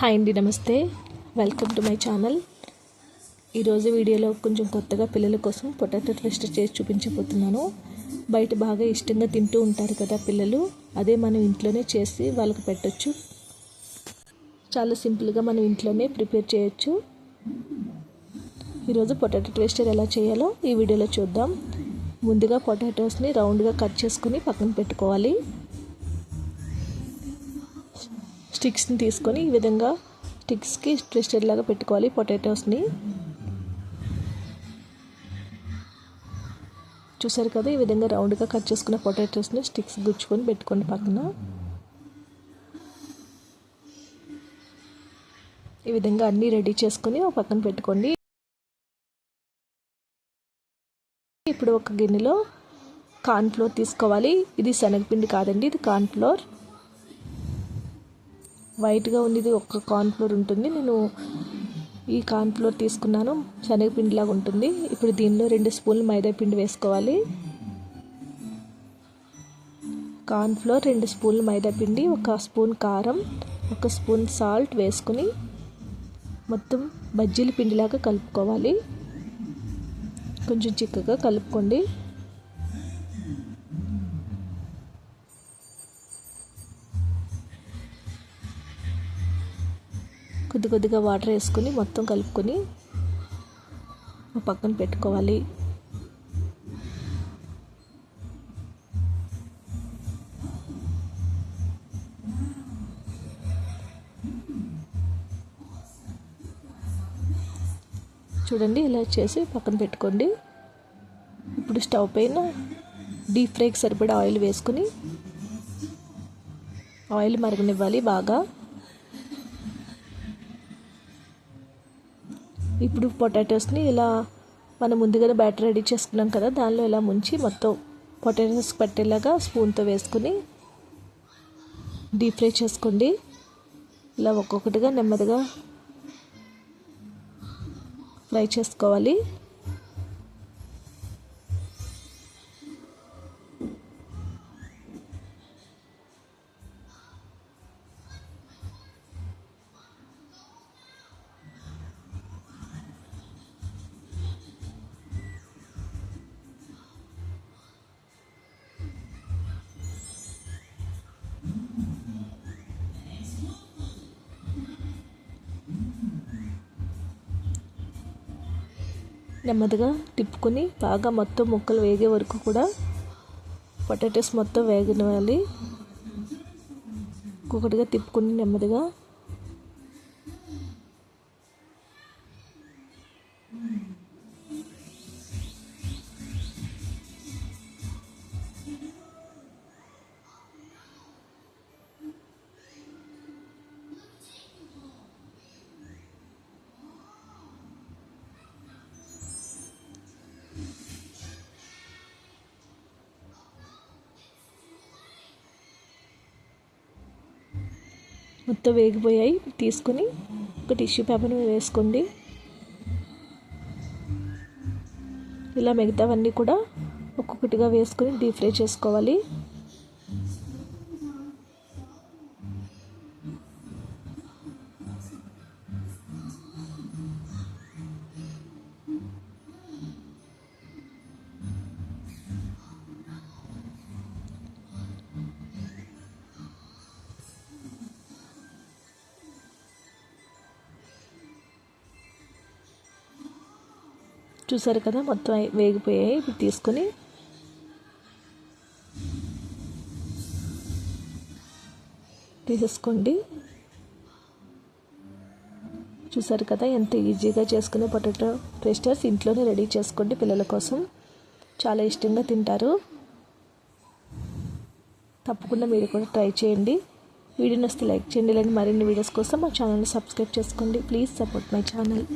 Hi అండి, నమస్తే. Welcome to my channel. ఈరోజు వీడియోలో కొంచెం కొత్తగా పిల్లల కోసం పొటాటో ట్విస్టర్ చేసి చూపించబోతున్నాను. బయట బాగా ఇష్టంగా తింటూ ఉంటారు కదా పిల్లలు, అదే మనం ఇంట్లోనే చేసి వాళ్ళకి పెట్టచ్చు. చాలా సింపుల్గా మనం ఇంట్లోనే ప్రిపేర్ చేయొచ్చు. ఈరోజు పొటాటో ట్విస్టర్ ఎలా చేయాలో ఈ వీడియోలో చూద్దాం. ముందుగా పొటాటోస్ని రౌండ్గా కట్ చేసుకుని పక్కన పెట్టుకోవాలి. స్టిక్స్ని తీసుకొని ఈ విధంగా స్టిక్స్కి ట్విస్టర్ లాగా పెట్టుకోవాలి. పొటాటోస్ని చూసారు కదా, ఈ విధంగా రౌండ్గా కట్ చేసుకున్న పొటాటోస్ని స్టిక్స్ గుచ్చుకొని పెట్టుకోండి పక్కన. ఈ విధంగా అన్నీ రెడీ చేసుకొని పక్కన పెట్టుకోండి. ఇప్పుడు ఒక గిన్నెలో కార్న్ఫ్లోర్ తీసుకోవాలి. ఇది శనగపిండి కాదండి, ఇది కార్న్ఫ్లోర్. వైట్గా ఉంది ఒక కార్న్ఫ్లోర్ ఉంటుంది. నేను ఈ కార్న్ఫ్లోర్ తీసుకున్నాను, శనగపిండిలాగా ఉంటుంది. ఇప్పుడు దీనిలో 2 స్పూన్లు మైదా పిండి వేసుకోవాలి. కార్న్ఫ్లోర్, 2 స్పూన్లు మైదా పిండి, 1 స్పూన్ కారం, 1 స్పూన్ సాల్ట్ వేసుకుని మొత్తం బజ్జీల పిండిలాగా కలుపుకోవాలి. కొంచెం చిక్కగా కలుపుకోండి. కొద్దిగా వాటర్ వేసుకొని మొత్తం కలుపుకొని పక్కన పెట్టుకోవాలి. చూడండి, ఇలా చేసి పక్కన పెట్టుకోండి. ఇప్పుడు స్టవ్ పైన డీప్ ఫ్రైకి సరిపడా ఆయిల్ వేసుకొని ఆయిల్ మరగనివ్వాలి బాగా. ఇప్పుడు పొటాటోస్ని ఇలా మనం ముందుగానే బ్యాటర్ రెడీ చేసుకున్నాం కదా, దానిలో ఇలా ముంచి మొత్తం పొటాటోస్ పట్టేలాగా స్పూన్తో వేసుకుని డీప్ ఫ్రై చేసుకోండి. ఇలా ఒక్కొక్కటిగా నెమ్మదిగా ఫ్రై చేసుకోవాలి. నెమ్మదిగా తిప్పుకొని బాగా మొత్తం ముక్కలు వేగే వరకు కూడా పొటాటోస్ మొత్తం వేగనివ్వాలి. ఒక్కొక్కటిగా తిప్పుకొని నెమ్మదిగా మొత్తం వేగిపోయాయి. తీసుకొని ఒక టిష్యూ పేపర్ని వేసుకోండి. ఇలా మిగతావన్నీ కూడా ఒక్కొక్కటిగా వేసుకొని డీప్ ఫ్రై చేసుకోవాలి. చూసారు కదా, మొత్తం వేగిపోయాయి. ఇప్పుడు తీసుకొని తీసేసుకోండి. చూసారు కదా, ఎంత ఈజీగా చేసుకునే పొటాటో ట్విస్టర్స్ ఇంట్లోనే రెడీ చేసుకోండి. పిల్లల కోసం చాలా ఇష్టంగా తింటారు. తప్పకుండా మీరు కూడా ట్రై చేయండి. వీడియో నచ్చితే లైక్ చేయండి. ఇలాంటి మరిన్ని వీడియోస్ కోసం మా ఛానల్ని సబ్స్క్రైబ్ చేసుకోండి. Please support my channel.